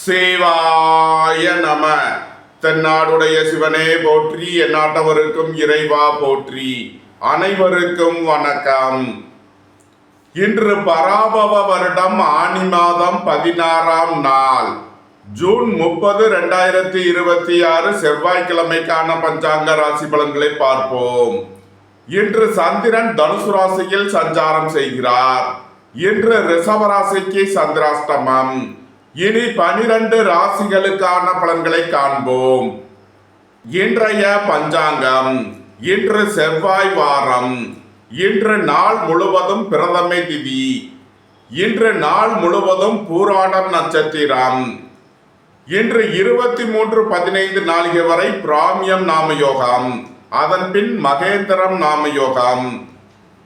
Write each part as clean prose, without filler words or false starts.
சிவாய நம. தென்னாடுடைய சிவனே போற்றி, எந்நாட்டவருக்கும் இறைவா போற்றி. அனைவருக்கும் வணக்கம். இன்று பராபவ வருடம் ஆனி மாதம் 16ஆம் நாள், ஜூன் 30, 2026 செவ்வாய்க்கிழமைக்கான பஞ்சாங்க ராசி பலன்களை பார்ப்போம். இன்று சந்திரன் தனுசு ராசியில் சஞ்சாரம் செய்கிறார். இன்று ரிஷப ராசிக்கு சந்திராஷ்டமம். இனி 12 ராசிகளுக்கான பலன்களை காண்போம். இன்றைய பஞ்சாங்கம். இன்று செவ்வாய் வாரம். இன்று நாள் முழுவதும் பிரதமை திதி. இன்று நாள் முழுவதும் பூராடம் நட்சத்திரம். இன்று 23:15 நாளிகை வரை பிராமியம் நாமயோகம், அதன் பின் மகேந்திரம் நாமயோகம்.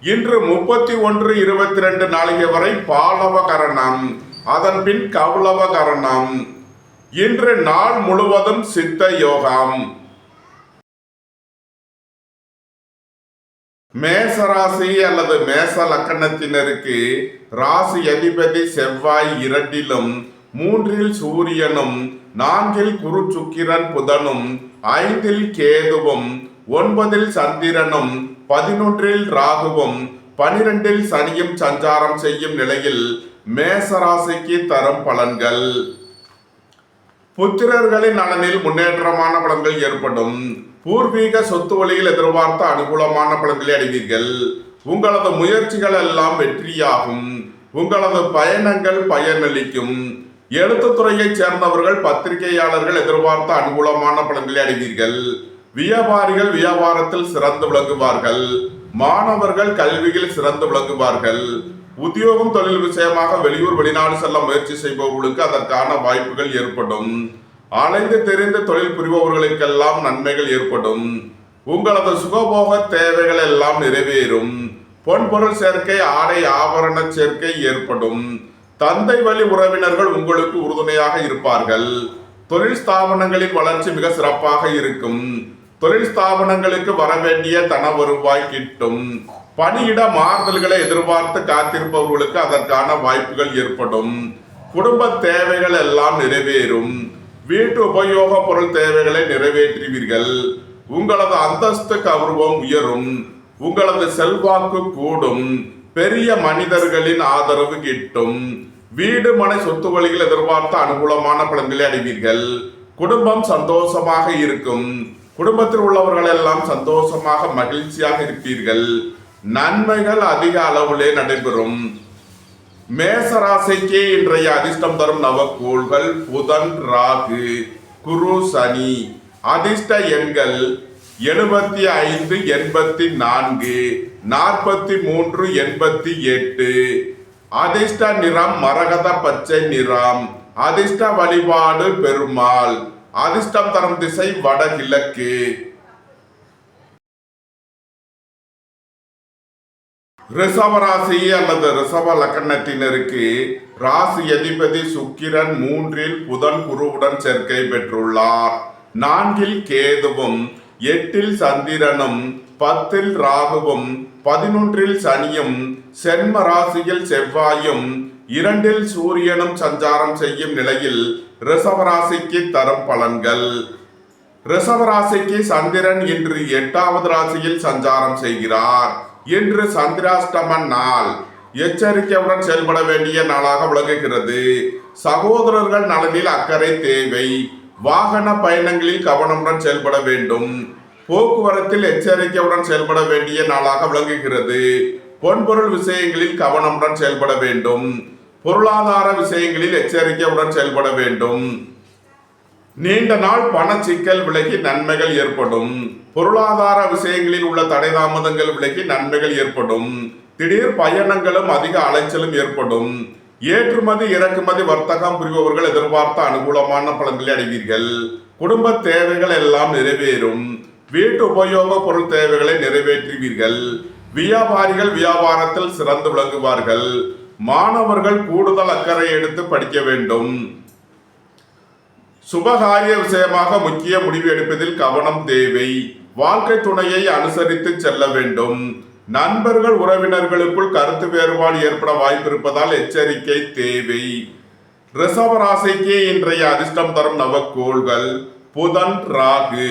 இன்று 31:22 நாளிகை வரை பாலவ கரணம், அதன் பின் கௌளவ கரணம். இன்று நாள் முழுவதும் சித்த யோகம். மேசராசி அல்லது மேச லக்கணத்தினருக்கு ராசி அதிபதி செவ்வாய் 2லும் 3ல் சூரியனும் 4ல் குரு சுக்கிரன் புதனும் 5ல் கேதுவும் 9ல் சந்திரனும் 11ல் ராகுவும் 12ல் சனியும் சஞ்சாரம் செய்யும் நிலையில் மேசராசிக்கு தரும் பலன்கள். புத்திரர்களின் நலனில் முன்னேற்றமான பலன்கள் ஏற்படும். பூர்வீக சொத்து வழியில் எதிர்பார்த்த அனுகூலமான பலன்களை அடைவீர்கள். உங்களது முயற்சிகள் எல்லாம் வெற்றியாகும். உங்களது பயணங்கள் பயனளிக்கும். எழுத்துத்துறையைச் சேர்ந்தவர்கள், பத்திரிகையாளர்கள் எதிர்பார்த்த அனுகூலமான பலன்களை அடைவீர்கள். வியாபாரிகள் வியாபாரத்தில் சிறந்து விளங்குவார்கள். மாணவர்கள் கல்வியில் சிறந்து விளங்குவார்கள். உத்தியோகம் தொழில் விஷயமாக வெளியூர் வெளிநாடு செல்ல முயற்சி செய்பவர்களுக்கு அதற்கான வாய்ப்புகள் ஏற்படும். அலைந்து தெரிந்து தொழில் புரிபவர்களுக்கெல்லாம் நன்மைகள் ஏற்படும். உங்களது சுகபோக தேவைகள் எல்லாம் நிறைவேறும். பொன்பொருள் சேர்க்கை, ஆடை ஆபரண சேர்க்கை ஏற்படும். தந்தை வழி உறவினர்கள் உங்களுக்கு உறுதுணையாக இருப்பார்கள். தொழில் ஸ்தாபனங்களின் வளர்ச்சி மிக சிறப்பாக இருக்கும். தொழில் ஸ்தாபனங்களுக்கு வரவேண்டிய தன வருவாய் கிட்டும். பணியிட மாறுதல்களை எதிர்பார்த்து காத்திருப்பவர்களுக்கு அதற்கான வாய்ப்புகள் ஏற்படும். குடும்ப தேவைகள் எல்லாம் நிறைவேறும். வீட்டு உபயோக பொருள் தேவைகளை நிறைவேற்றுவீர்கள். உங்களது அந்தஸ்து கௌரவம் உயரும். உங்களது செல்வாக்கு கூடும். பெரிய மனிதர்களின் ஆதரவு கிட்டும். வீடு மனை சொத்து வழியில் எதிர்பார்த்த அனுகூலமான பலன்களை அடைவீர்கள். குடும்பம் சந்தோஷமாக இருக்கும். குடும்பத்தில் உள்ளவர்கள் எல்லாம் சந்தோஷமாக மகிழ்ச்சியாக இருப்பீர்கள். நன்மைகள் அதிக அளவிலே நடைபெறும். மேசராசிக்கு இன்றைய அதிர்ஷ்டம் தரும் நவக்கோள்கள் புதன், ராகு, குரு, சனி. அதிர்ஷ்ட எண்கள் 75, 84, 43, 88. அதிர்ஷ்ட நிறம் மரகத பச்சை நிறம். அதிர்ஷ்ட வழிபாடு பெருமாள். அதிர்ஷ்டம் தரும் திசை வடகிழக்கு. ரிஷபராசி அல்லது ரிஷப லக்கணத்தினருக்கு ராசி அதிபதி சுக்கிரன் 3ல் புதன் குருவுடன் சேர்க்கை பெற்றுள்ளார். 4ல் கேதுவும் 8ல் சந்திரனும் 10ல் ராகுவும் 11ல் சனியும் சென்ம ராசியில் செவ்வாயும் 2ல் சூரியனும் சஞ்சாரம் செய்யும் நிலையில் ரிஷபராசிக்கு தரும் பலன்கள். ரிஷபராசிக்கு சந்திரன் இன்று 8வது ராசியில் சஞ்சாரம் செய்கிறார். இன்று சந்திராஷ்டம நாள். எச்சரிக்கையுடன் செயல்பட வேண்டிய நாளாக விளங்குகிறது. சகோதரர்கள் நலனில் அக்கறை தேவை. வாகன பயணங்களில் கவனமுடன் செயல்பட வேண்டும். போக்குவரத்தில் எச்சரிக்கையுடன் செயல்பட வேண்டிய நாளாக விளங்குகிறது. பொன்பொருள் விஷயங்களில் கவனமுடன் செயல்பட வேண்டும். பொருளாதார விஷயங்களில் எச்சரிக்கையுடன் செயல்பட வேண்டும். நீண்ட நாள் பண சிக்கல் விலகி நன்மைகள் ஏற்படும். பொருளாதார விஷயங்களில் உள்ள தடை தாமதங்கள் விலகி நன்மைகள் ஏற்படும். திடீர் பயணங்களும் அதிக அலைச்சலும் ஏற்படும். ஏற்றுமதி இறக்குமதி வர்த்தகம் புரிபவர்கள் எதிர்பார்த்த அனுகூலமான பலன்களை அடைவீர்கள். குடும்ப தேவைகள் எல்லாம் நிறைவேறும். வீட்டு உபயோக பொருள் தேவைகளை நிறைவேற்றுவீர்கள். வியாபாரிகள் வியாபாரத்தில் சிறந்து விளங்குவார்கள். மாணவர்கள் கூடுதல் அக்கறை எடுத்து படிக்க வேண்டும். சுபகாரிய விஷயமாக முக்கிய முடிவு எடுப்பதில் கவனம் தேவை. வாழ்க்கை துணையை அனுசரித்து செல்ல வேண்டும். நண்பர்கள் உறவினர்களுக்குள் கருத்து வேறுபாடு ஏற்பட வாய்ப்பு இருப்பதால் எச்சரிக்கை தேவை. ரிஷப ராசிக்கு இன்றைய அதிர்ஷ்டம் தரும் நவக்கோள்கள் புதன், ராகு,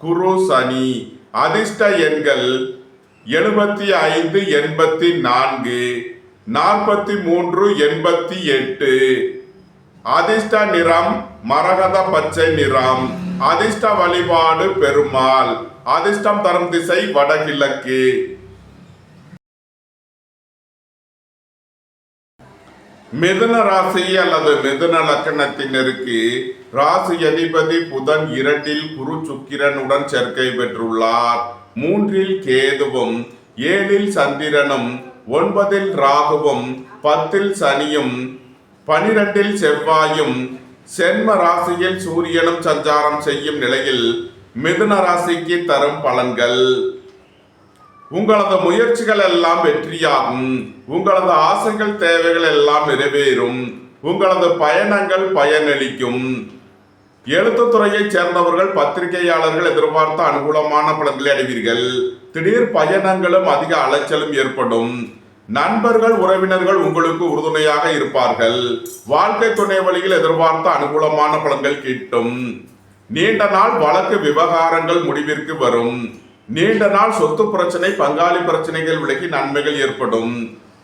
குரு, சனி. அதிர்ஷ்ட எண்கள் 75, 84, 43, 88. அதிர்ஷ்ட நிறம் மரகத பச்சை நிறம். அதிர்ஷ்ட வழிபாடு பெருமாள். அதிர்ஷ்டம் தரும் திசை வடகிழக்கு. மிதுன ராசி அல்லது மிதுன லக்கணத்தினருக்கு ராசி அதிபதி புதன் 2இல் குரு சுக்கிரனுடன் சேர்க்கை பெற்றுள்ளார். 3இல் கேதுவும் 7இல் சந்திரனும் 9இல் ராகுவும் 10இல் சனியும் 12இல் செவ்வாயும் சென்ம ராசியில் சூரியனும் சஞ்சாரம் செய்யும் நிலையில் மிதுன ராசிக்கு தரும் பலன்கள். உங்களது முயற்சிகள் எல்லாம் வெற்றியாகும். உங்களது ஆசைகள் தேவைகள் எல்லாம் நிறைவேறும். உங்களது பயணங்கள் பயனளிக்கும். எழுத்துத்துறையைச் சேர்ந்தவர்கள் பத்திரிகையாளர்கள் எதிர்பார்த்த அனுகூலமான பலன்களை அடைவீர்கள். திடீர் பயணங்களும் அதிக அலைச்சலும் ஏற்படும். நண்பர்கள் உறவினர்கள் உங்களுக்கு உறுதுணையாக இருப்பார்கள். வாழ்க்கை துணை வழியில் எதிர்பார்த்த அனுகூலமான பலன்கள் கிட்டும். நீண்ட நாள் வழக்கு விவகாரங்கள் முடிவிற்கு வரும். நீண்ட நாள் சொத்து பிரச்சனை பங்காளி பிரச்சனைகள் விலகி நன்மைகள் ஏற்படும்.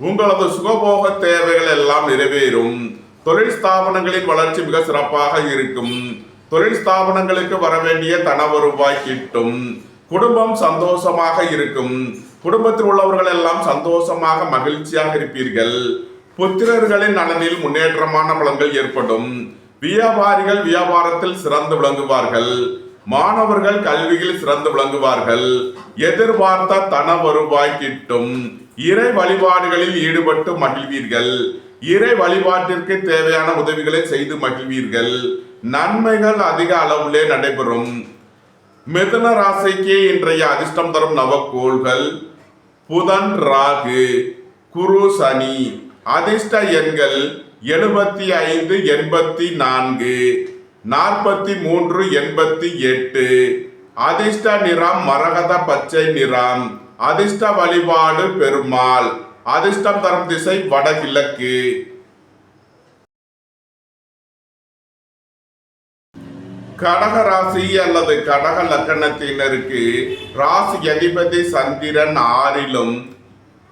உங்களது சுகபோக தேவைகள் எல்லாம் நிறைவேறும். தொழில் ஸ்தாபனங்களின் வளர்ச்சி மிக சிறப்பாக இருக்கும். தொழில் ஸ்தாபனங்களுக்கு வரவேண்டிய தன வருவாய் கிட்டும். குடும்பம் சந்தோஷமாக இருக்கும். குடும்பத்தில் உள்ளவர்கள் எல்லாம் சந்தோஷமாக மகிழ்ச்சியாக இருப்பீர்கள். புத்திரர்களின் நலனில் முன்னேற்றமான பலன்கள் ஏற்படும். வியாபாரிகள் வியாபாரத்தில் சிறந்து விளங்குவார்கள். மாணவர்கள் கல்வியில் சிறந்து விளங்குவார்கள். எதிர்பார்த்த தன வருவாய் கிட்டும். இறை வழிபாடுகளில் ஈடுபட்டு மகிழ்வீர்கள். இறை வழிபாட்டிற்கு தேவையான உதவிகளை செய்து மகிழ்வீர்கள். நன்மைகள் அதிக அளவிலே நடைபெறும். மிதுன ராசிக்கு இன்றைய அதிர்ஷ்டம் தரும் நவக்கோள்கள் புதன், ராகு, குரு, சனி. அதிர்ஷ்ட எண்கள் 75, 84, 43, 88. அதிர்ஷ்ட நிறம் மரகத பச்சை நிறம். அதிர்ஷ்ட வழிபாடு பெருமாள். அதிர்ஷ்டம் தரும் திசை வடகிழக்கு. கடக ராசி அல்லது கடக லக்கணத்தினருக்கு ராசி அதிபதி சந்திரன் 6இலும்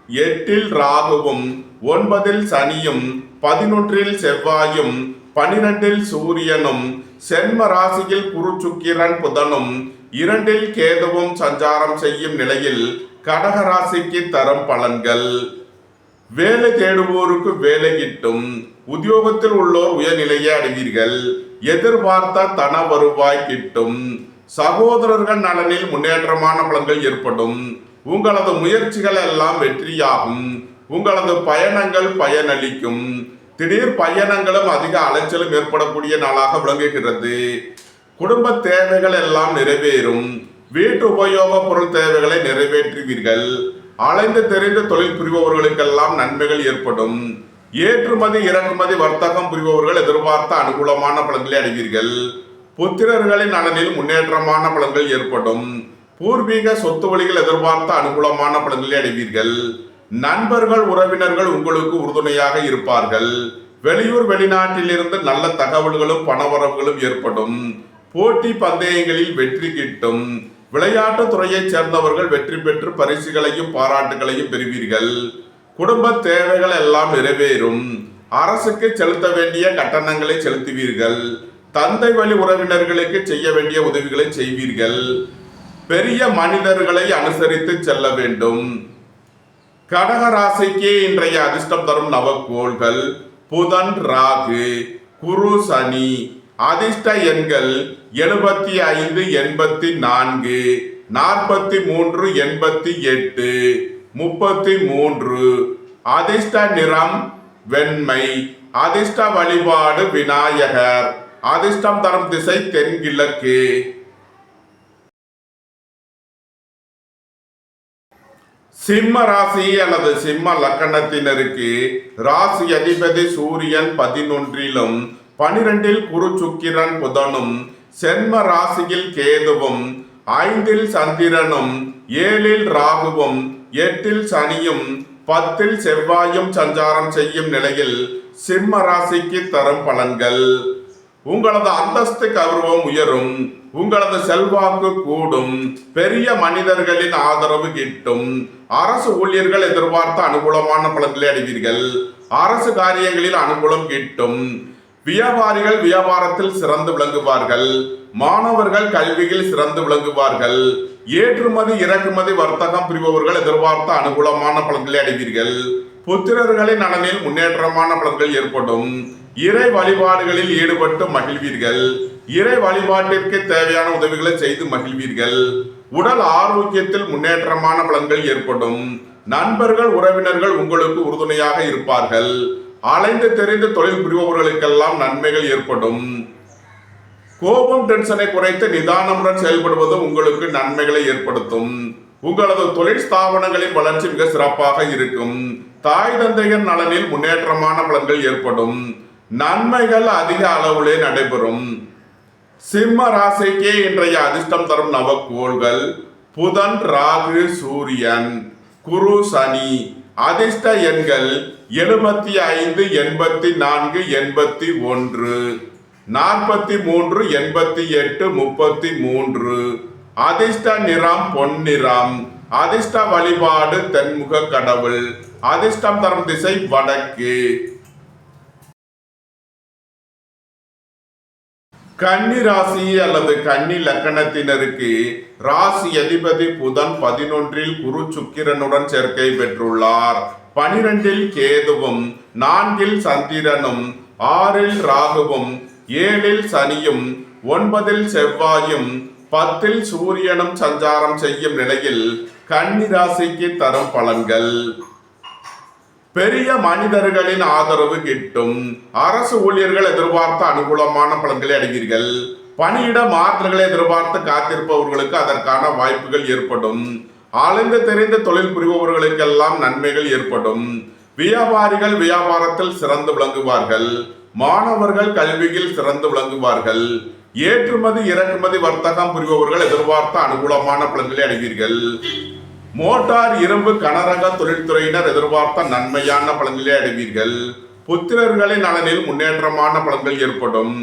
8இல் ராகுவும் 9இல் சனியும் 11இல் செவ்வாயும் 12இல் சூரியனும் சென்ம ராசியில் குரு சுக்கிரன் புதனும் 2இல் கேதுவும் சஞ்சாரம் செய்யும் நிலையில் கடக ராசிக்கு தரும் பலன்கள். வேலை தேடுவோருக்கு வேலை கிட்டும். உத்தியோகத்தில் உள்ளோர் உயர்நிலையை அடைவீர்கள். எதிர்பார்த்த தன வருவாய் கிட்டும். சகோதரர்கள் நலனில் முன்னேற்றமான பலன்கள் ஏற்படும். உங்களது முயற்சிகள் எல்லாம் வெற்றியாகும். உங்களது பயணங்கள் பயனளிக்கும். திடீர் பயணங்களும் அதிக அலைச்சலும் ஏற்படக்கூடிய நாளாக விளங்குகிறது. குடும்ப தேவைகள் எல்லாம் நிறைவேறும். வீட்டு உபயோக பொருள் தேவைகளை நிறைவேற்றுவீர்கள். அலைந்து தெரிந்து தொழில் புரிபவர்களுக்கெல்லாம் நன்மைகள் ஏற்படும். ஏற்றுமதி இறக்குமதி வர்த்தகம் புரிபவர்கள் எதிர்பார்த்த அனுகூலமான பலன்களை அடைவீர்கள். புத்திரர்களின் நலனில் முன்னேற்றமான பலன்கள் ஏற்படும். பூர்வீக சொத்து வழிகள் எதிர்பார்த்த அனுகூலமான பலன்களை அடைவீர்கள். நண்பர்கள் உறவினர்கள் உங்களுக்கு உறுதுணையாக இருப்பார்கள். வெளியூர் வெளிநாட்டிலிருந்து நல்ல தகவல்களும் பணவரவுகளும் ஏற்படும். போட்டி பந்தயங்களில் வெற்றி கிட்டும். விளையாட்டு துறையைச் சேர்ந்தவர்கள் வெற்றி பெற்று பரிசுகளையும் பாராட்டுகளையும் பெறுவீர்கள். குடும்ப தேவைகள் எல்லாம் நிறைவேறும். அரசுக்கு செலுத்த வேண்டிய கட்டணங்களை செலுத்துவீர்கள். தந்தை வழி உறவினர்களுக்கு செய்ய வேண்டிய உதவிகளை செய்வீர்கள். பெரிய மனிதர்களை அனுசரித்து செல்ல வேண்டும். கடக ராசிக்கு இன்றைய அதிர்ஷ்டம் தரும் நவக்கோள்கள் புதன், ராகு, குரு, சனி. அதிர்ஷ்ட எண்கள் 75, 84, 43, 88, 33. அதிர்ஷ்ட நிறம் வெண்மை. அதிர்ஷ்ட வழிபாடு விநாயகர். அதிர்ஷ்டம் தரும் திசை தென்கிழக்கு. சிம்ம ராசி அல்லது சிம்ம லக்கணத்தினருக்கு ராசி அதிபதி சூரியன் 11இலும் 12இல் குரு சுக்கிரன் புதனும் சென்ம ராசியில் கேதுவும் 5இல் சந்திரனும் 7இல் ராகுவும் 8இல் சனியும் 10இல் செவ்வாயும் சஞ்சாரம் செய்யும் நிலையில் சிம்ம ராசிக்கு தரும் பலன்கள். உங்களது அந்தஸ்து கௌரவம் உயரும். உங்களது செல்வாக்கு கூடும். பெரிய மனிதர்களின் ஆதரவு கிட்டும். அரசு ஊழியர்கள் எதிர்பார்த்த அனுகூலமான பலன்களை அடைவீர்கள். அரசு காரியங்களில் அனுகூலம் கிட்டும். வியாபாரிகள் வியாபாரத்தில் சிறந்து விளங்குவார்கள். மாணவர்கள் கல்வியில் சிறந்து விளங்குவார்கள். ஏற்றுமதி இறக்குமதி வர்த்தகம் புரிபவர்கள் எதிர்பார்த்த அனுகூலமான பலன்களை அடைவீர்கள். புத்திரர்களின் நலனில் முன்னேற்றமான பலன்கள் ஏற்படும். இறை வழிபாடுகளில் ஈடுபட்டு மகிழ்வீர்கள். இறை வழிபாட்டிற்கு தேவையான உதவிகளை செய்து மகிழ்வீர்கள். உடல் ஆரோக்கியத்தில் முன்னேற்றமான பலன்கள் ஏற்படும். நண்பர்கள் உறவினர்கள் உங்களுக்கு உறுதுணையாக இருப்பார்கள். அலைந்து தெரிந்து தொழில் புரிபவர்களுக்கெல்லாம் நன்மைகள் ஏற்படும். கோபம் டென்ஷனை குறைத்து நிதானமுடன் செயல்படுவது உங்களுக்கு நன்மைகளை ஏற்படுத்தும். உங்களது தொழில் ஸ்தாபனங்களின் வளர்ச்சி மிக சிறப்பாக இருக்கும். தாய் தந்தையர் நலனில் முன்னேற்றமான பலன்கள் ஏற்படும். நன்மைகள் அதிக அளவிலே நடைபெறும். சிம்ம ராசிக்கே இன்றைய அதிர்ஷ்டம் தரும் நவக்கோள்கள் புதன், ராகு, சூரியன், குரு, சனி. அதிர்ஷ்ட எண்கள் 75, 84, 81, 43, 88, 33. அதிர்ஷ்ட நிறம் பொன்னிறம். அதிர்ஷ்ட வழிபாடு தென்முக கடவுள். அதிர்ஷ்டம் தரும் திசை வடக்கு. கன்னி ராசி அல்லது கன்னி லக்கணத்தினருக்கு ராசி அதிபதி புதன் 11இல் குரு சுக்கிரனுடன் சேர்க்கை பெற்றுள்ளார். 12இல் கேதுவும் 4இல் சந்திரனும் 6இல் ராகுவும் 7இல் சனியும் 9இல் செவ்வாயும் 10இல் சூரியனும் சஞ்சாரம் செய்யும் நிலையில் கன்னி ராசிக்கு தரும் பலன்கள். பெரிய மனிதர்களின் ஆதரவு கிட்டும். அரசு ஊழியர்கள் எதிர்பார்த்த அனுகூலமான பலன்களை அடைவீர்கள். பணியிட மாற்றங்களை எதிர்பார்த்து காத்திருப்பவர்களுக்கு அதற்கான வாய்ப்புகள் ஏற்படும். ஆழ்ந்து தெரிந்த தொழில் புரிபவர்களுக்கெல்லாம் நன்மைகள் ஏற்படும். வியாபாரிகள் வியாபாரத்தில் சிறந்து விளங்குவார்கள். மாணவர்கள் கல்வியில் சிறந்து விளங்குவார்கள். ஏற்றுமதி இறக்குமதி வர்த்தகம் புரிபவர்கள் எதிர்பார்த்த அனுகூலமான பலன்களை அடைவீர்கள். மோட்டார் இரும்பு கனரக தொழில்துறையினர் எதிர்பார்த்த நன்மையான பலன்களை அடைவீர்கள். புத்திரர்களின் நலனில் முன்னேற்றமான பலன்கள் ஏற்படும்.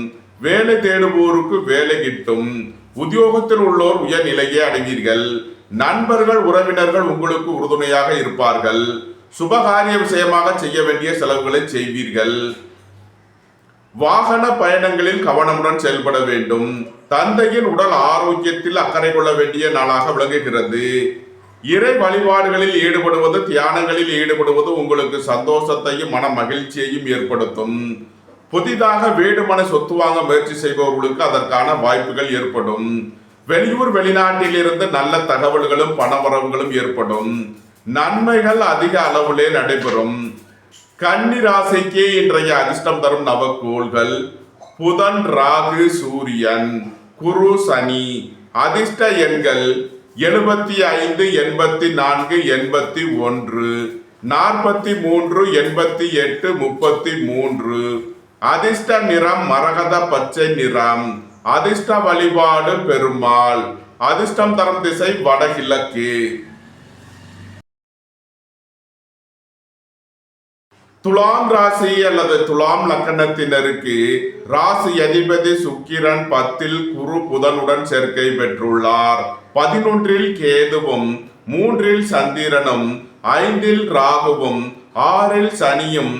வேலை தேடுவோருக்கு வேலை கிட்டும். உத்தியோகத்தில் உள்ளோர் உயர்நிலையை அடைவீர்கள். நண்பர்கள் உறவினர்கள் உங்களுக்கு உறுதுணையாக இருப்பார்கள். சுபகாரிய விஷயமாக செய்ய வேண்டிய செலவுகளை செய்வீர்கள். வாகன பயணங்களில் கவனமுடன் செயல்பட வேண்டும். தந்தையின் உடல் ஆரோக்கியத்தில் அக்கறை கொள்ள வேண்டிய நாளாக விளங்குகிறது. இறை வழிபாடுகளில் ஈடுபடுவது தியானங்களில் ஈடுபடுவது உங்களுக்கு சந்தோஷத்தையும் மன மகிழ்ச்சியையும் ஏற்படுத்தும். புதிதாக வீடு மனை சொத்து வாங்க முயற்சி செய்பவர்களுக்கு அதற்கான வாய்ப்புகள் ஏற்படும். வெளியூர் வெளிநாட்டில் இருந்து நல்ல தகவல்களும் பணவரவுகளும் ஏற்படும். நன்மைகள் அதிக அளவிலே நடைபெறும். கன்னி ராசிக்கு இன்றைய அதிர்ஷ்டம் தரும் நவக்கோள்கள் புதன், ராகு, சூரியன், குரு, சனி. அதிர்ஷ்ட எண்கள் 75, 84, 81, 43, 88, 33. அதிர்ஷ்ட நிறம் மரகத பச்சை நிறம். அதிர்ஷ்ட வழிபாடு பெருமாள். அதிர்ஷ்டம் தரும் திசை வடகிழக்கு. துலாம் ராசி அல்லது துலாம் லக்கணத்தினருக்கு ராசி அதிபதி சுக்கிரன் 10இல் குரு புதனுடன் சேர்க்கை பெற்றுள்ளார். 11இல் கேதுவும் 3இல் சந்திரனும் 5இல் ராகுவும் 6இல் சனியும்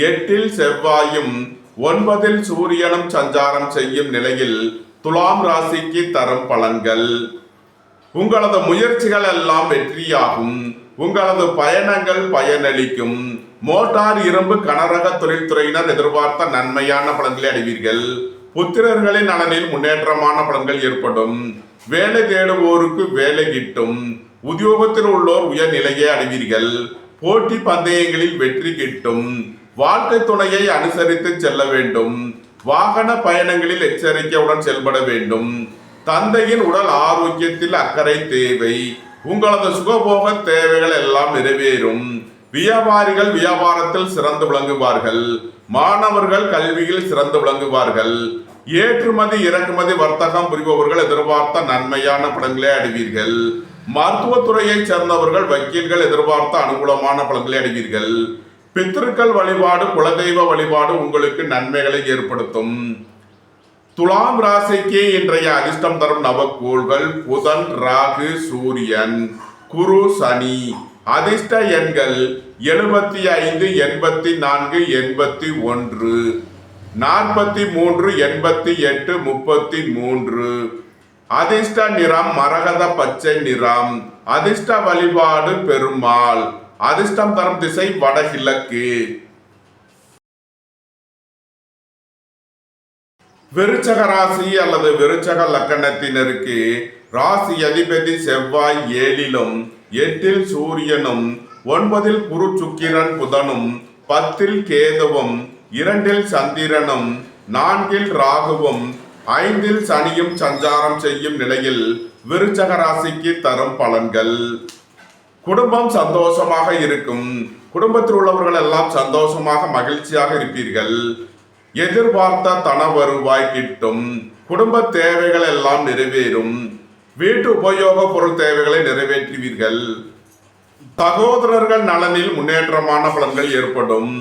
8இல் செவ்வாயும் 9இல் சூரியனும் சஞ்சாரம் செய்யும் நிலையில் துலாம் ராசிக்கு தரும் பலன்கள். உங்களது முயற்சிகள் எல்லாம் வெற்றியாகும். உங்களது பயணங்கள் பயனளிக்கும். மோட்டார் இரும்பு கனரக தொழில்துறையினர் எதிர்பார்த்த நன்மையான பலன்களை அடைவீர்கள். புத்திரர்களின் நலனில் முன்னேற்றமான பலன்கள் ஏற்படும். வேலை தேடுவோருக்கு வேலை கிட்டும். உத்தியோகத்தில் உள்ளோர் உயர்நிலையை அடைவீர்கள். போட்டி பந்தயங்களில் வெற்றி கிட்டும். வாழ்க்கை துணையை அனுசரித்து செல்ல வேண்டும். வாகன பயணங்களில் எச்சரிக்கையுடன் செயல்பட வேண்டும். தந்தையின் உடல் ஆரோக்கியத்தில் அக்கறை தேவை. உங்களது சுகபோக தேவைகள் எல்லாம் நிறைவேறும். வியாபாரிகள் வியாபாரத்தில் சிறந்து விளங்குவார்கள். மாணவர்கள் கல்வியில் சிறந்து விளங்குவார்கள். ஏற்றுமதி இறக்குமதி வர்த்தகம் புரிபவர்கள் எதிர்பார்த்த நன்மையான பலன்களை அடைவீர்கள். மருத்துவத்துறையை சேர்ந்தவர்கள் வக்கீல்கள் எதிர்பார்த்த அனுகூலமான பலன்களை அடைவீர்கள். பித்திருக்கள் வழிபாடு, குலதெய்வ வழிபாடு உங்களுக்கு நன்மைகளை ஏற்படுத்தும். துலாம் ராசிக்கு இன்றைய அதிர்ஷ்டம் தரும் நவக்கோள்கள் புதன், ராகு, சூரியன், குரு, சனி. அதிர்ஷ்ட எண்கள் 75, 84, 81, 43, 88, 33. அதிர்ஷ்ட நிறம் மரகத பச்சை நிறம். அதிர்ஷ்ட வழிபாடு பெருமாள். அதிர்ஷ்டம் தரும் திசை வடகிழக்கு. விருச்சக ராசி அல்லது விருச்சக லக்கணத்தினருக்கு ராசி அதிபதி செவ்வாய் 7லும் 8ல் சூரியனும் 9ல் குரு, சுக்கிரன், புதனும் 10ல் கேதுவும் 2ல் சந்திரனும் 4ல் ராகுவும் 5ல் சனியும் சஞ்சாரம் செய்யும் நிலையில் விருச்சக ராசிக்கு தரும் பலன்கள். குடும்பம் சந்தோஷமாக இருக்கும். குடும்பத்தில் உள்ளவர்கள் எல்லாம் சந்தோஷமாக மகிழ்ச்சியாக இருப்பீர்கள். எதிர்பார்த்த தன வருவாய் கிட்டும். குடும்ப தேவைகள் எல்லாம் நிறைவேறும். வீட்டு உபயோக பொருள் தேவைகளை நிறைவேற்றுவீர்கள். சகோதரர்கள் நலனில் முன்னேற்றமான பலன்கள் ஏற்படும்.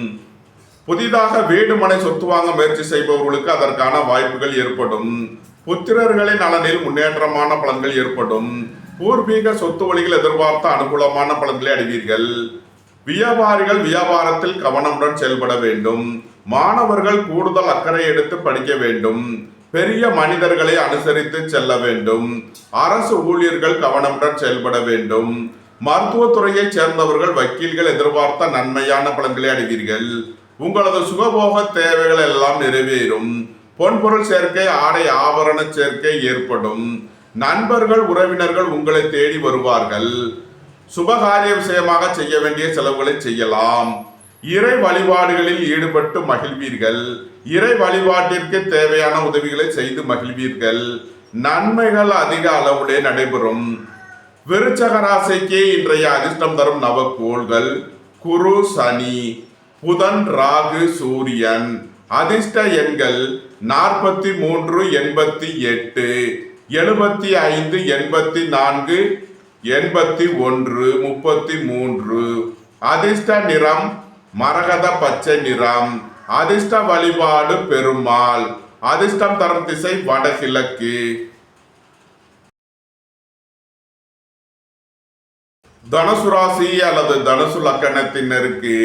புதிதாக வீடு மனை சொத்து வாங்க முயற்சி செய்பவர்களுக்கு அதற்கான வாய்ப்புகள் ஏற்படும். புத்திரர்களின் நலனில் முன்னேற்றமான பலன்கள் ஏற்படும். பூர்வீக சொத்து வழிகள் எதிர்பார்த்த அனுகூலமான பலன்களை அடைவீர்கள். வியாபாரிகள் வியாபாரத்தில் கவனமுடன் செயல்பட வேண்டும். மாணவர்கள் கூடுதல் அக்கறை எடுத்து படிக்க வேண்டும். பெரிய மனிதர்களை அனுசரித்து செல்ல வேண்டும். அரசு ஊழியர்கள் கவனமுடன் செயல்பட வேண்டும். மருத்துவத்துறையை சேர்ந்தவர்கள், வக்கீல்கள் எதிர்பார்த்த நன்மையான பலன்களை அடைவீர்கள். உங்களது சுகபோக தேவைகள் எல்லாம் நிறைவேறும். பொன்பொருள் சேர்க்கை, ஆடை ஆபரண சேர்க்கை ஏற்படும். நண்பர்கள், உறவினர்கள் உங்களை தேடி வருவார்கள். சுபகாரிய விஷயமாக செய்ய வேண்டிய செலவுகளை செய்யலாம். இறை வழிபாடுகளில் ஈடுபட்டு மகிழ்வீர்கள். இறை வழிபாட்டிற்கு தேவையான உதவிகளை செய்து மகிழ்வீர்கள். நன்மைகள் அதிக அளவுலே நடைபெறும். விருச்சக ராசிக்கு இன்றைய அதிர்ஷ்டம் தரும் நவக்கோள்கள் குரு, சனி, புதன், ராகு, சூரியன். அதிர்ஷ்ட எண்கள் 43, 88, 75, 84, 81, 33. அதிர்ஷ்ட நிறம் மரகத பச்சை நிறம். அதிர்ஷ்ட வழிபாடு பெருமாள். அதிர்ஷ்டம் தரும் திசை வடகிழக்கு. தனுசு ராசி அல்லது தனுசு லக்கணத்தினருக்கு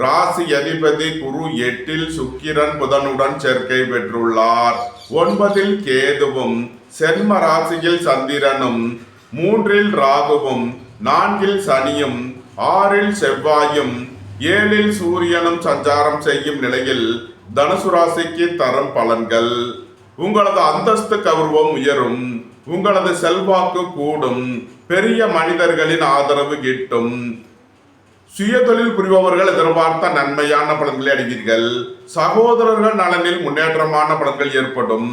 ராசி அதிபதி குரு 8ல் சுக்கிரன், புதனுடன் சேர்க்கை பெற்றுள்ளார். 9ல் கேதுவும், சென்ம ராசியில் சந்திரனும், 3ல் ராகுவும், 4ல் சனியும், 6ல் செவ்வாயும், 7ல் சூரியனும் சஞ்சாரம் செய்யும் நிலையில் தனுசு ராசிக்கு தரும் பலன்கள். உங்களது அந்தஸ்து கௌரவம் உயரும். உங்களது செல்வாக்கு கூடும். பெரிய மனிதர்களின் ஆதரவு கிட்டும். சுயதொழில் புரிபவர்கள் எதிர்பார்த்த நன்மையான பலன்களை அடைவீர்கள். சகோதரர்கள் நலனில் முன்னேற்றமான பலன்கள் ஏற்படும்.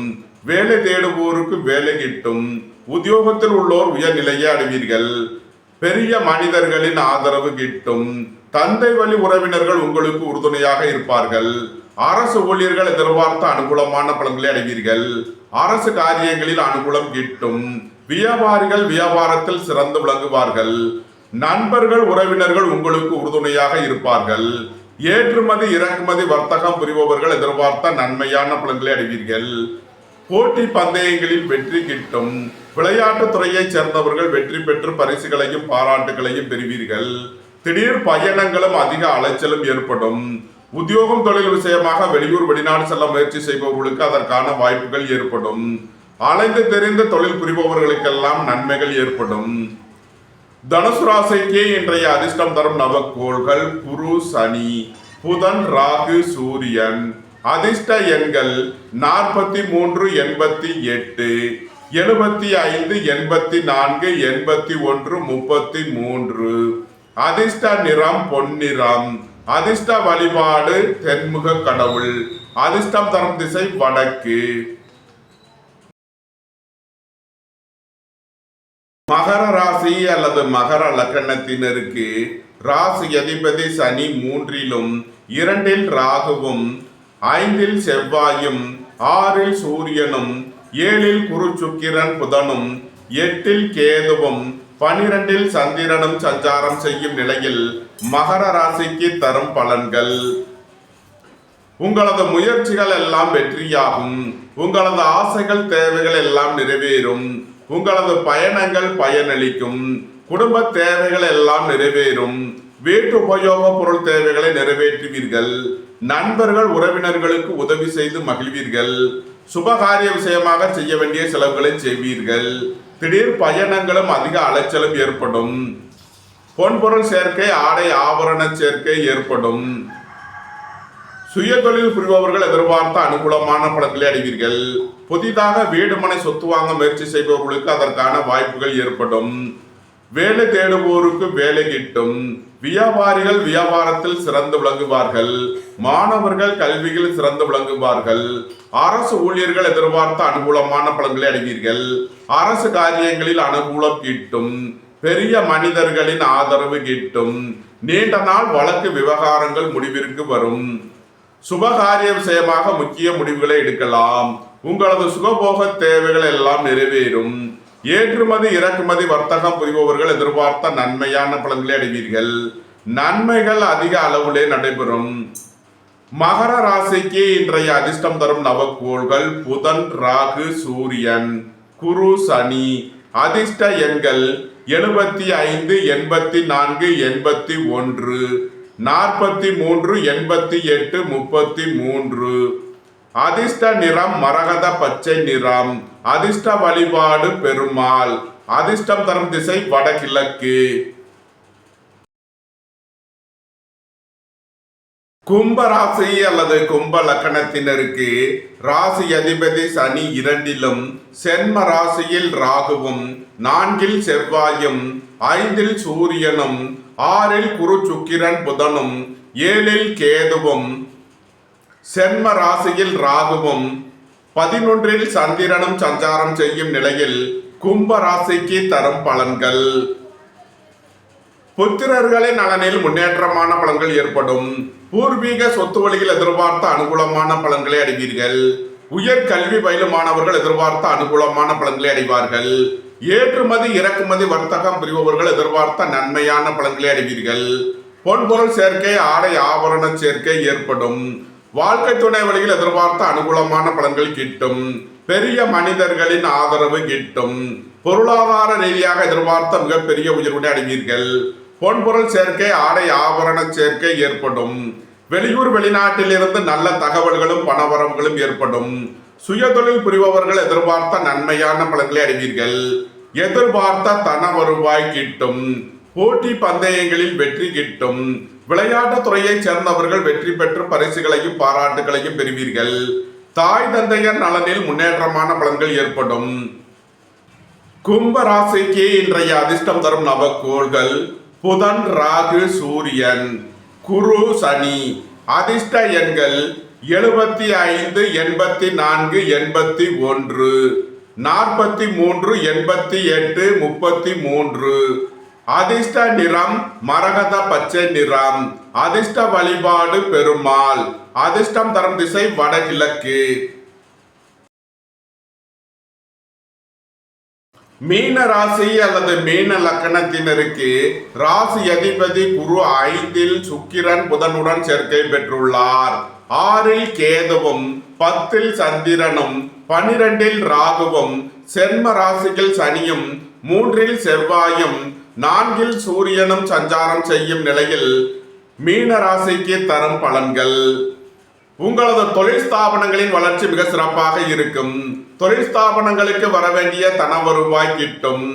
வேலை தேடுவோருக்கு வேலை கிட்டும். உத்தியோகத்தில் உள்ளோர் உயர்நிலையை அடைவீர்கள். பெரிய மனிதர்களின் ஆதரவு கிட்டும். தந்தை வழி உறவினர்கள் உங்களுக்கு உறுதுணையாக இருப்பார்கள். அரசு ஊழியர்கள் எதிர்பார்த்த அனுகூலமான பலன்களை அடைவீர்கள். அரசு காரியங்களில் அனுகூலம் கிட்டும். வியாபாரிகள் வியாபாரத்தில் சிறந்து விளங்குவார்கள். நண்பர்கள், உறவினர்கள் உங்களுக்கு உறுதுணையாக இருப்பார்கள். ஏற்றுமதி இறக்குமதி வர்த்தகம் புரிபவர்கள் எதிர்பார்த்த நன்மையான பலன்களை அடைவீர்கள். போட்டி பந்தயங்களில் வெற்றி கிட்டும். விளையாட்டுத் துறையைச் சேர்ந்தவர்கள் வெற்றி பெற்று பரிசுகளையும் பாராட்டுகளையும் பெறுவீர்கள். திடீர் பயணங்களும் அதிக அலைச்சலும் ஏற்படும். உத்தியோகம் தொழில் விஷயமாக வெளியூர் வெளிநாடு செல்ல முயற்சி செய்பவர்களுக்கு அதற்கான வாய்ப்புகள் ஏற்படும். அலைந்து தெரிந்த தொழில் புரிபவர்களுக்கெல்லாம் நன்மைகள் ஏற்படும். தனுசு ராசிக்கு இன்றைய அதிர்ஷ்டம் தரும் நவக்கோள்கள் குரு, சனி, புதன், ராகு, சூரியன். அதிர்ஷ்ட எண்கள் 43, 88, 75, 84, 81, 33. அதிர்ஷ்ட நிறம் பொன்னிறம். அதிர்ஷ்ட வழிபாடு தென்முக கடவுள். அதிர்ஷ்டம் தரும் திசை வடக்கு. மகர ராசி அல்லது மகர லக்கணத்தினருக்கு ராசி அதிபதி சனி 3லும் 2ல் ராகுவும், 5ல் செவ்வாயும், 6ல் சூரியனும், 7ல் குரு, சுக்கிரன், புதனும், 8ல் கேதுவும், 12ல் சந்திரனும் சஞ்சாரம் செய்யும் நிலையில் மகர ராசிக்கு தரும் பலன்கள். உங்களது முயற்சிகள் எல்லாம் வெற்றியாகும். உங்களது ஆசைகள் தேவைகள் எல்லாம் நிறைவேறும். உங்களது பயணங்கள் பயனளிக்கும். குடும்ப தேவைகள் எல்லாம் நிறைவேறும். வீட்டு உபயோக பொருள் தேவைகளை நிறைவேற்றுவீர்கள். நண்பர்கள் உறவினர்களுக்கு உதவி செய்து மகிழ்வீர்கள். சுபகாரிய விஷயமாக செய்ய வேண்டிய செலவுகளை செய்வீர்கள். திடீர் பயணங்களும் அதிக அலைச்சலும் ஏற்படும். பொன்பொருள் சேர்க்கை, ஆடை ஆபரண சேர்க்கை ஏற்படும். சுய தொழில் புரிபவர்கள் எதிர்பார்த்த அனுகூலமான பலன்களை அடைவீர்கள். புதிதாக வீடு மனை சொத்து வாங்க முயற்சி செய்பவர்களுக்கு அதற்கான வாய்ப்புகள் ஏற்படும். வேலை தேடுவோருக்கு வேலை கிட்டும். வியாபாரிகள் வியாபாரத்தில் சிறந்து விளங்குவார்கள். மாணவர்கள் கல்வியில் சிறந்து விளங்குவார்கள். அரசு ஊழியர்கள் எதிர்பார்த்த அனுகூலமான பலன்களை அடைவீர்கள். அரசு காரியங்களில் அனுகூலம் கிட்டும். பெரிய மனிதர்களின் ஆதரவு கிட்டும். நீண்ட நாள் வழக்கு விவகாரங்கள் முடிவிற்கு வரும். சுபகாரிய விஷயமாக முக்கிய முடிவுகளை எடுக்கலாம். உங்களது சுகபோக தேவைகள் எல்லாம் நிறைவேறும். ஏற்றுமதி இறக்குமதி வர்த்தகம் புரிபவர்கள் எதிர்பார்த்த நன்மையான பலன்களை அடைவீர்கள். நன்மைகள் அதிக அளவிலே நடைபெறும். மகர ராசிக்கு இன்றைய அதிர்ஷ்டம் தரும் நவக்கோள்கள் புதன், ராகு, சூரியன், குரு, சனி. அதிர்ஷ்ட எண்கள் 75, 84, 81, 43, 88, 33. அதிர்ஷ்ட நிறம் மரகத பச்சை நிறம். அதிர்ஷ்ட வழிபாடு பெருமாள். அதிர்ஷ்டம் தரும் திசை வடகிழக்கு. கும்ப ராசி அல்லது கும்ப லக்கணத்தினருக்கு ராசி அதிபதி சனி 2லும், சென்ம ராசியில் ராகுவும், 4ல் செவ்வாயும், 5ல் சூரியனும், 6ல் குரு சுக்கிரன் புதனும், 7ல் கேதுவும், சென்ம ராசியில் ராகுவும் 11ல் சந்திரனும் சஞ்சாரம் செய்யும் நிலையில் கும்ப ராசிக்கு தரும் பலன்கள். புத்திரர்களின் நலனில் முன்னேற்றமான பலன்கள் ஏற்படும். பூர்வீக சொத்து வழியில் எதிர்பார்த்த அனுகூலமான பலன்களை அடைவீர்கள். உயர் கல்வி பயிலும் மாணவர்கள் எதிர்பார்த்த அனுகூலமான பலன்களை அடைவார்கள். ஏற்றுமதி இறக்குமதி வர்த்தகம் புரிபவர்கள் எதிர்பார்த்த நன்மையான பலன்களை அடைவீர்கள். பொன்பொருள் சேர்க்கை, ஆடை ஆபரண சேர்க்கை ஏற்படும். வாழ்க்கை துணை வழியில் எதிர்பார்த்த அனுகூலமான பலன்கள் கிட்டும். பெரிய மனிதர்களின் ஆதரவு கிட்டும். பொருளாதார ரீதியாக எதிர்பார்த்த மிகப்பெரிய உயர்வினை அடைவீர்கள். பொன்பொருள் சேர்க்கை, ஆடை ஆபரண சேர்க்கை ஏற்படும். வெளியூர் வெளிநாட்டில் இருந்து நல்ல தகவல்களும் பணவரவுகளும் ஏற்படும். சுயதொழில் புரிபவர்கள் எதிர்பார்த்த நன்மையான பலன்களை அடைவீர்கள். எதிர்பார்த்த தன வருவாய் கிட்டும். போட்டி பந்தயங்களில் வெற்றி கிட்டும். விளையாட்டு துறையைச் சேர்ந்தவர்கள் வெற்றி பெற்று பரிசுகளையும் பாராட்டுகளையும் பெறுவீர்கள். தாய் தந்தையர் நலனில் முன்னேற்றமான பலன்கள் ஏற்படும். கும்ப ராசிக்கு இன்றைய அதிர்ஷ்டம் தரும் நவக்கோள்கள் புதன், ராகு, சூரியன், குரு, சனி. அதிர்ஷ்ட எண்கள் 75, 84, 81, 43, 88, 33. அதிர்ஷ்ட நிறம் மரகத பச்சை நிறம். அதிர்ஷ்ட வழிபாடு பெருமாள். அதிர்ஷ்டம் தரும் திசை வடகிழக்கு. மீன ராசி அல்லது மீன லக்கணத்தினருக்கு ராசி அதிபதி குரு 5ல் சுக்கிரன் புதனுடன் சேர்க்கை பெற்றுள்ளார். 6ல் கேதுவும், 10ல் சந்திரனும், 12ல் ராகுவும், சென்ம ராசியில் சனியும், 3ல் செவ்வாயும், 4ல் சூரியனும் சஞ்சாரம் செய்யும் நிலையில் மீன ராசிக்கு தரும் பலன்கள். உங்களது தொழில் ஸ்தாபனங்களின் வளர்ச்சி மிக சிறப்பாக இருக்கும். தொழில் ஸ்தாபனங்களுக்கு வர வேண்டிய தன வருவாய் கிட்டும்.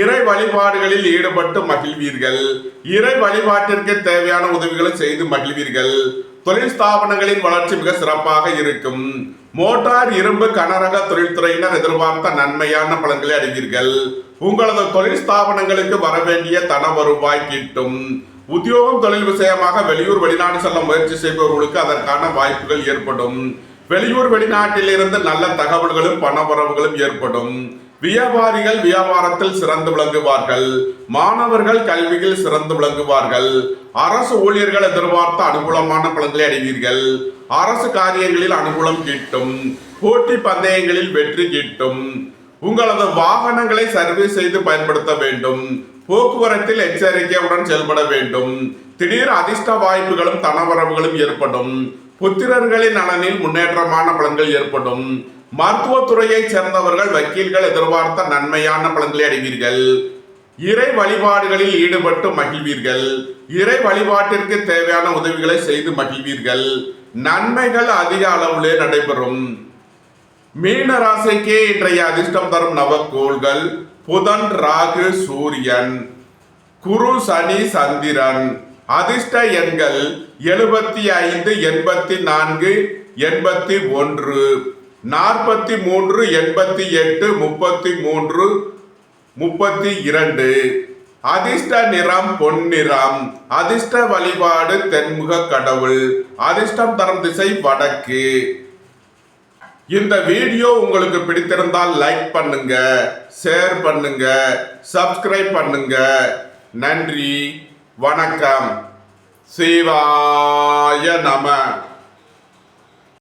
இறை வழிபாடுகளில் ஈடுபட்டு மகிழ்வீர்கள். இறை வழிபாட்டிற்கு தேவையான உதவிகளை செய்து மகிழ்வீர்கள். தொழில் ஸ்தாபனங்களின் வளர்ச்சி மிக சிறப்பாக இருக்கும். மோட்டார், இரும்பு, கனரக தொழில்துறையினர் எதிர்பார்த்த நன்மையான பலன்களை அடைவீர்கள். உங்களது தொழில் ஸ்தாபனங்களுக்கு வர வேண்டிய தன வருவாய் கிட்டும். உத்தியோகம் தொழில் விஷயமாக வெளியூர் வெளிநாடு செல்ல முயற்சி செய்பவர்களுக்கு அதற்கான வாய்ப்புகள் ஏற்படும். வெளியூர் வெளிநாட்டில் இருந்து நல்ல தகவல்களும் பணவரவுகளும் ஏற்படும். வியாபாரிகள் வியாபாரத்தில் சிறந்து விளங்குவார்கள். மாணவர்கள் கல்வியில் சிறந்து விளங்குவார்கள். அரசு ஊழியர்கள் எதிர்பார்த்த அனுகூலமான பலன்களை அடைவீர்கள். அரசு காரியங்களில் அனுகூலம் கிட்டும். போட்டி பந்தயங்களில் வெற்றி கிட்டும். உங்களது வாகனங்களை சர்வீஸ் செய்து பயன்படுத்த வேண்டும். போக்குவரத்தில் எச்சரிக்கையுடன் செயல்பட வேண்டும். திடீர் அதிர்ஷ்ட வாய்ப்புகளும் தனவரவுகளும் ஏற்படும். புத்திரர்களின் நலனில் முன்னேற்றமான பலன்கள் ஏற்படும். மருத்துவத்துறையை சேர்ந்தவர்கள் வக்கீல்கள் எதிர்பார்த்த நன்மையான பலன்களை அடைவீர்கள். இறை வழிபாடுகளில் ஈடுபட்டு மகிழ்வீர்கள். இறை வழிபாட்டிற்கு தேவையான உதவிகளை செய்து மகிழ்வீர்கள். நன்மைகள் அதிக அளவிலே நடைபெறும். மீன ராசிக்கு இன்றைய அதிர்ஷ்டம் தரும் நவக்கோள்கள் புதன், ராகு, சூரியன், குரு, சனி, சந்திரன். அதிர்ஷ்ட எண்கள் 75, 84, 81, 43, 88, 33, 32. அதிர்ஷ்ட நிறம் பொன்னிறம். அதிர்ஷ்ட வழிபாடு தென்முக கடவுள். அதிர்ஷ்டம் தரும் திசை வடக்கு. இந்த வீடியோ உங்களுக்கு பிடித்திருந்தால் லைக் பண்ணுங்க, ஷேர் பண்ணுங்க, சப்ஸ்கிரைப் பண்ணுங்க. நன்றி, வணக்கம். சிவாய நம.